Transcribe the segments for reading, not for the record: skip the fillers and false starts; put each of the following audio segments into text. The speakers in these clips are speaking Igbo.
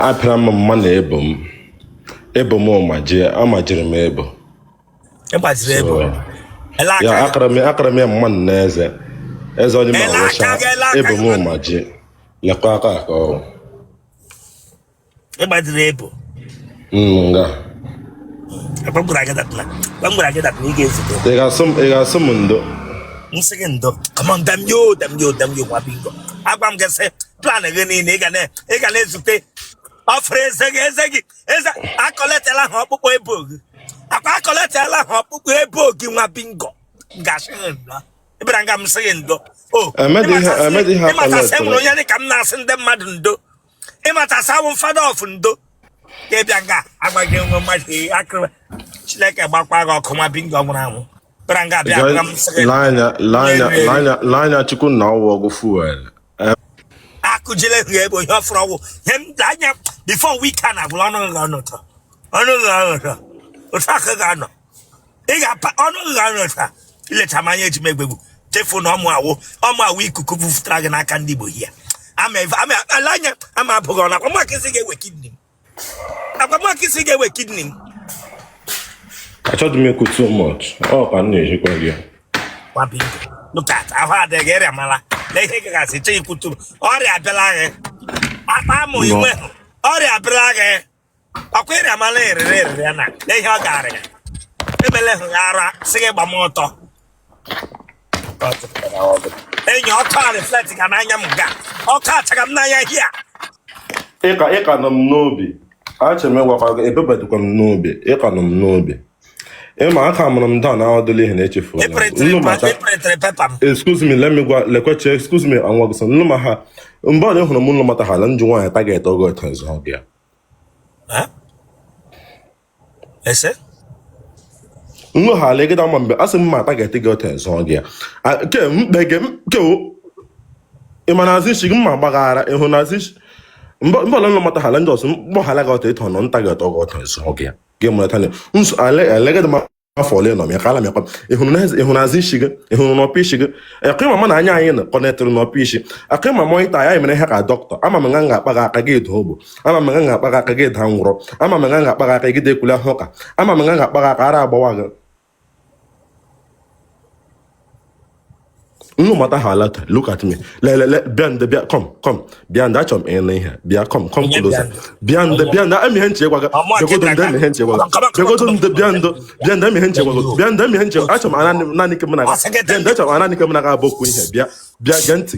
apịara m mma na ebo m amajiri m ebo. Ịgbaziri ebo. Ya akara m ya mma na eze onye ma wecha ebo m maji lekwa aka ọ. Ịgbaziri ebo. Nga. Agbambura get that na ị ga-ezute. Ị ga-asụ m ndo. Nsị gị ndo. Come on, damn you nwa bingo. Agwa m gị sị plan gị niile ị ga na-ezute. Ọfụrụ eze gị akọletela ha ọkpụkpọ ebo gị. Akọletela ha ọkpụkpọ ebo gị nwa bingo. Gasị ndo. Ịbịara nga m sị gị ndo. Emedi ha ịmatasị m onye dị ka m na-asị ndị mmadụ ndo. Ịmatasị awụ fada of ndo. Ịbịa nga agbaghị nwe mmadụ akụrụ Chineke gbakwa gị ọkụ nwa bingo nwụrụ anwụ. Ịbịara nga bịa nga m sị gị Lanya Chukwu na ọwụ ọgwụ fuel. Akụjile hụ ebe ihe ọfụrụ ọgwụ. Anya before weekend agwụla ọnụ ga-anọ taa. Otu aka ga-anọ. Ị ga-apa ọnụ ga-anọ taa. Ileta manya eji megbegbu. Chefu na ọmụ awụ ikuku bufutara gị n'aka ndị Igbo hia. Alanya ama abụghị ọnụ akwamụakịsị ga-ewe kidney. Akwamụakịsị ga-ewe kidney. Achọghị m ekwu too much. Ọ ka m na-ejikwa gị. Look at ahụ adịghị ere amala. Na ihe gagasị che ikwutu ọrịa abịala gị. Akpa amụ iwe ọrịa abịala gị. Ọkwa ere amala erere ya na ihe ọ gara ya. Emele hụ ya ara sị gị gba m ọtọ. Enyi ọkụ a reflect ga n'anya m ga. Ọkụ achaga m n'anya hia. Ịka nọ m n'obi. Achọrọ m ịgwakwa gị ebebedukwa m n'obi. Ịka nọ m n'obi. Ịma aka mụrụ m daa na ọdụlụ ihe na-echefu. Excuse me, lekweche, excuse me, anwagụsọ nnụma ha. Mgbe ọ hụrụ m ụlọ mata ha na njụ nwaanyị taget ogo eto nzọ ọ bịa. Ese? Nnu ha legide ama mgbe asị m ma taget gị oto nzọ ọ bịa. Ke mkpe gị ịma na azị shigị mma gbaghara ịhụ na azị mgbe ụlọ mata ha na ndị ọsọ mkpọghala gị oto eto nọ ntaget ogo eto nzọ ọ bịa. Gị mụrụ tanya nso alegide ma afọ ole nọ m ya ka ala m yakwa ịhụ na azị isi gị ịhụrụ n'ọpụ isi gị ekwe mama na anya anyị na kọnetịrị n'ọpụ isi akwe ma mọịta ya mere ha ka dọkịta ama m nga akpa gị aka gị edo ogbo ama m nga akpa gị aka gị daa nwụrọ ama m nga akpa gị aka gị dekwula ahụ ụka ama m nga akpa gị aka ara agbawa gị nnu mata ha alata look at me bịa come bịa ndị achọrọ m ịnụ ihe bịa come closer bịa ndị emi ihe nche gwa gị begodo ndị emi ihe nche gwa gị begodo ndị bịa ndị emi ihe nche gwa gị bịa ndị emi ihe nche achọrọ m naanị ike m na bịa ndị achọrọ m naanị ike m na ga abokwu ihe bịa gee ntị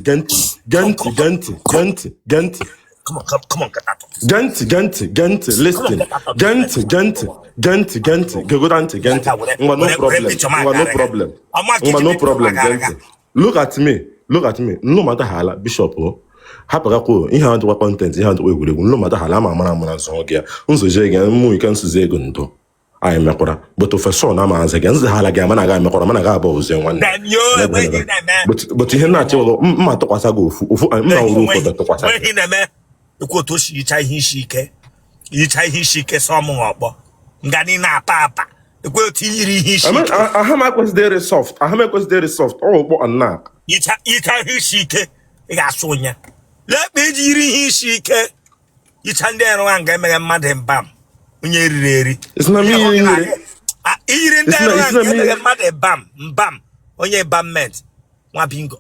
listen gee ntị gegoda ntị gee ntị ngwa no problem gee ntị. Look at me. No matter how Bishop hapụgakwa ihe a dịkwa content ihe a dịkwa egwuregwu no matter how amara nzọ gị nzoje gị mụ ike nsuzi ego ndo anyị mekwara but ofesọ na amazi gị nzi hala gị amana ga mekwara mana ga abụ ozi nwanne but ihe na-achị mma tụkwasị gị ofu mma uru ụfọdụ tụkwasị ihe na-eme ikwu otu osi yicha ihe isi ike sọ mụ ọkpọ nga ni na-apa ekwe otu yiri ihe isi ike ahama ekwesịdịrị soft ọ ụkpọ anak yicha ihe isi ike ị ga-asụ onye lekpe iji yiri ihe isi ike yicha ndị erewa nga emeghe mmadụ mbam onye eri iyiri ndị erewa nga emeghe mmadụ mbam onye bamment nwa bingo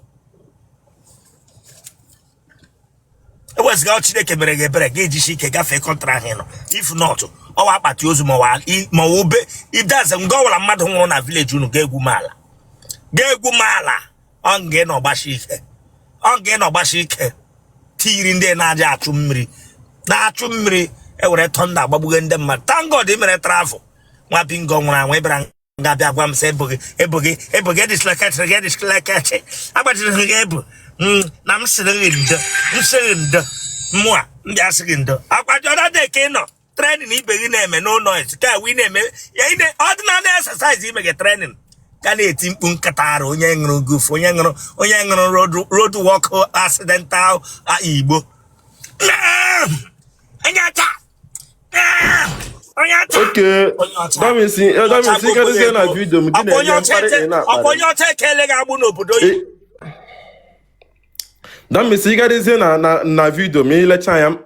ewezụga Chineke mere gị ebere ga-ejisi ike gafee kọntra ahụ nọ if not ọwa akpati ozu ma ube idaze nga ọwara mmadụ nwụrụ na village unu ga-egwu maala ọ nga n'ọgbashi ike tiri ndị na-aja achụ mmiri ewere tọnda agbagbuge ndị mmadụ tangod mere travel nwa bingo nwụrụ anwụ ịbịara nga bịa gwa m sị ebuge disleketịrị agbachiri gị ebu na m sịrị gị ndo mmụọ ndị asị gị ndo akwajọda dị ka ị nọ training ibe gị na-eme no noise ka wi na-eme ọdịnala exercise ime gị training ka na-eti mkpu nkata ara onye ṅụrụ goof onye ṅụrụ road walk accidental Igbo okay that means na video m onye ọcha ekele ga-agbụ n'obodo That means you guys na video me let chayam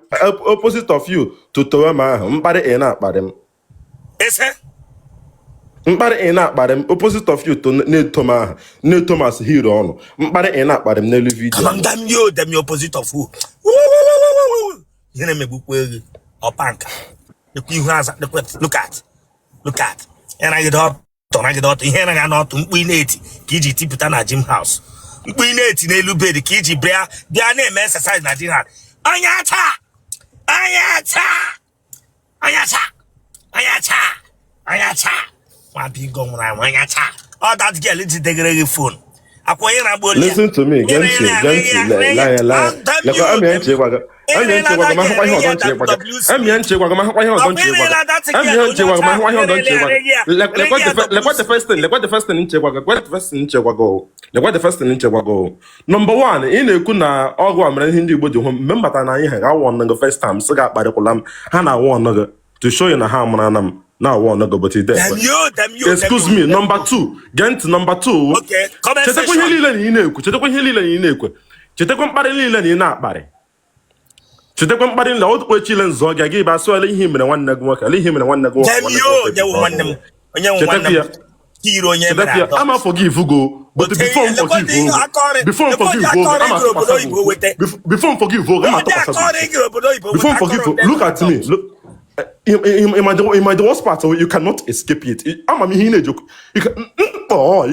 opposite of you to Toema. Mbari ena badem. Ese? Mbari ena badem opposite of you to ne Thomas hero on. Mbari ena badem nelu video. Come on, damn you opposite of who? You know me book or bank. Look at. And I get up. I get out here and I not uniteted. KG put on gym house. Uniteted in Lube, the KG bear, their name exercise Nigerian. Ayata. One big gong around Ayata. Oh, that girl is the phone. Listen to me, Genty, Number one, in a kuna Ogwa Hindi would you remember that I won the first time, so got by the Kolam, Hannah won to show you the harm. Now one go but there. Damn you. Excuse me, number two. Gent number two. Okay, comment section. Chetekwe mparili ni na akpari. Chetekwe mparili la otu chile nzoga gi ba so ele him na wanna go ka ele him na wanna go. Damn you, they will want them. Hero nyemera. I'ma forgive go, but before forgive go. Before forgive go, look at me. Look. In my worst part, you cannot escape it. You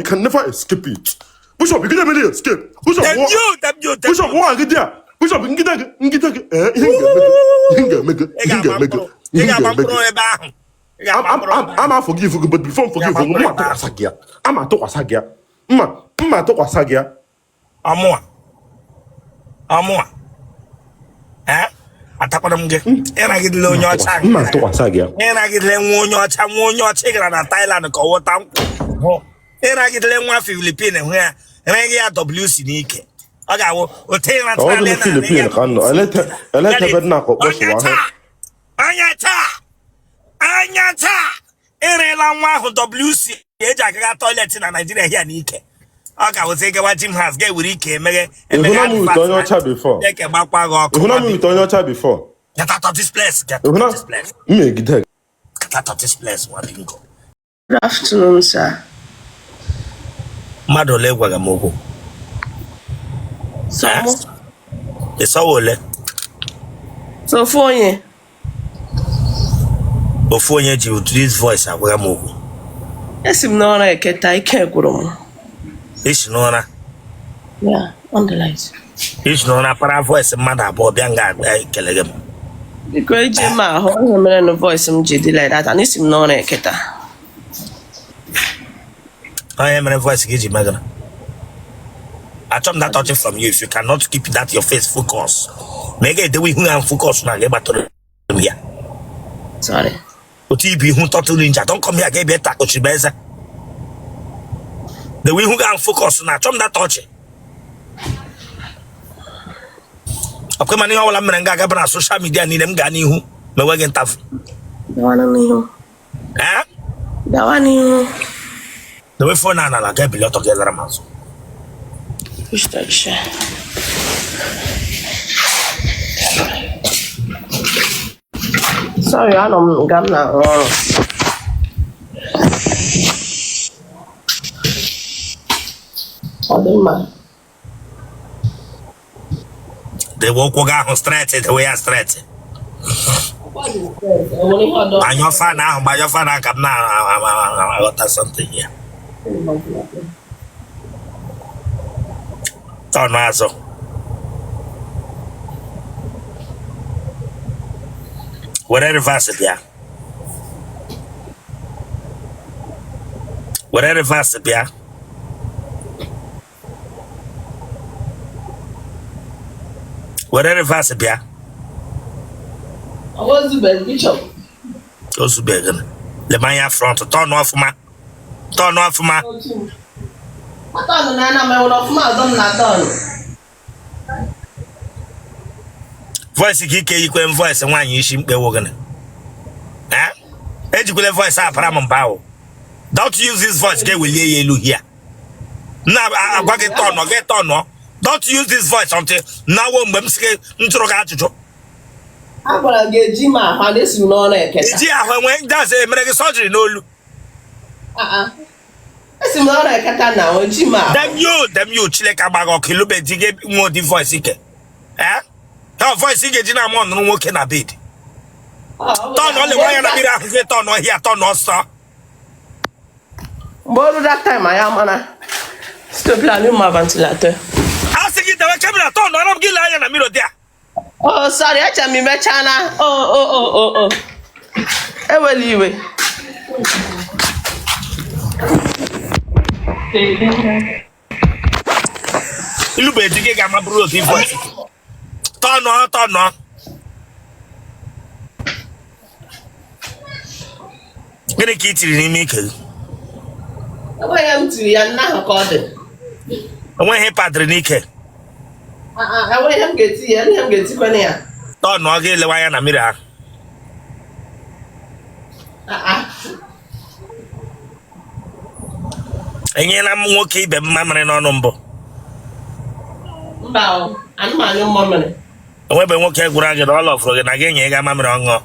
can never escape it. Bishop, you can never escape. Bishop, what get there? Bishop, I'm forgive you, but before forgive you, I'm a to Wasagia. Amor. Eh? Atakodam ge. Ena gid le onyo cha. Ma to Wasagia. Ena gid le onyo chigra na Thailand ko wotam. Ena gid le nwa Philippines ho ya. Ena ge ya WC ni ike. Oga wo Otele na Thailand. Philippines kan no. Ele bedna ko boso wa. Anyata. Ena la nwa ho WC. Eja ga toilet na Nigeria here ni ike. Oga wo say ge wa gym house ge wuri ike emege before. Before. Get out of this place. Get out of this place. Get out of this place. Good afternoon, sir. Madole Wagamogo. So, it's all. So for you. Before you to this voice, I will move. Yes, I'm not like a Taika Guru. It's Nona. Yeah, on the light. It's Nona para voice, mother, Bob Yanga, Kellegam. The great Jemma, hold him in a voice, some JD like that, and it's him not a keta. I am a voice, Gigi Magana. I told that touching from you. If you cannot keep that your face focus, make it the way who am focus now. Get back to the here. Sorry. OTB who talk to ninja. Don't come here. Get better. Ochibeza. The way who am focus now. Told that touching. Okay, mani wala mrenga gabra social media ni dem gani hu. Me wegen taf. Dawana ni hu. Eh? Dawani hu. The way for na get below together manso. Sorry, I don't got now. They walk on straight the way I straight. And your fan now, by your fan, I come now. I got something here. Oh, no, so. Whatever verse, yeah. Whatever verse, yeah. Whatever verse, yeah. I was the best bishop. Those who begin. The man front to turn off my. Turn off my. I thought the nana may off my done. Voice kike equal voice and one you shimp be wogan. Eh? Educate voice up Ramon. Don't use this voice get with you here. Now I get on or get on. Don't use this voice until now when I'm scared. I want to get Jim how this you know. When that's a medical surgery, no. That's not a cat now, Jim. Them you, Chileka Bago, Kilube, Tige, more the voice. Eh? How voice Tige, I'm on no working a bit. Don't only why I'm here, don't know here, don't know, sir. But that time I am on stop my ventilator. I think it the camera, don't know, I'm getting a mirror there. Oh, sorry, I tell me, Chana. Oh. I will leave it. You better get my brother voice. Turn on. Get a kid in Mickey. I am to you now, Cotton. I want him Padrinike. I want him get here and him get to Don't know, get the wire and a mirror. And yet I'm okay, but mamma and no number. Bow, and my new moment. I went and walk around all of it again. You got mamma wrong.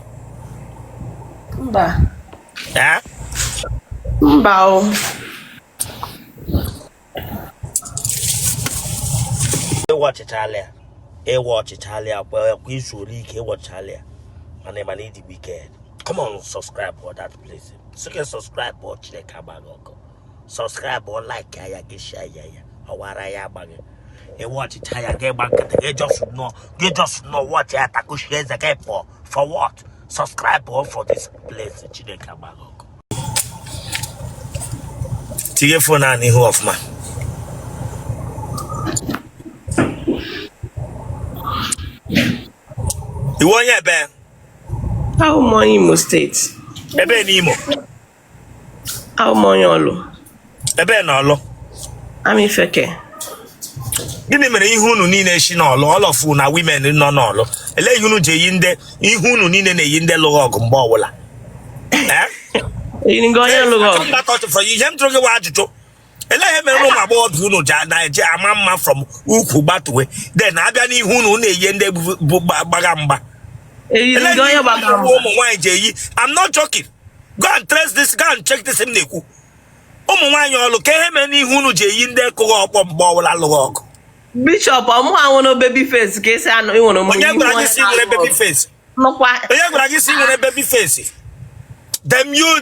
Yeah? Bow. Watch Italia. Watch Italia. Well, we should leak. Watch Italia. My name is the weekend. Come on, subscribe for that, please. So can subscribe for Chile Kabago. Subscribe or like ya get share ya. Awaraya bag. Watch Italia. Get back. Get just know what ya taku shares again for. For what? Subscribe for this place, Chile Kabago. Tige phone and who of man. You want your band? How many Imo State? Ebe Nimo. How many Olo? Ebe Nolo. I'm in Feke. Gini mere ihunu niile shi n'ọlụ all of na women nọ n'ọlụ. Ele ihunu je yinde ihunu niile na yinde lụọ mgbe ọbụla. You go here look up. I'm not talking for you. Jem troge wa ajụjụ. Ele ihe mere ụmụ agbọghọ bi unu ja na eje ama mma from ukwu gbatuwe. Then abịa n'ihu unu na-eyi ndị gbaga mgba. You go here back. Ụmụ nwaanyị je yi. I'm not joking. Go and trace this. Go and check this in na-ekwu. Ụmụ nwaanyị ọlụ ka ihe mere n'ihu unu je yi ndị kụghị ọkpọ mgbe ọbụla lụghị ọgụ. Bishop, I'm one baby face. Case I know you want to move. Onye gwara gị si nwere baby face? No, why? Onye gwara gị si nwere baby face? Them you.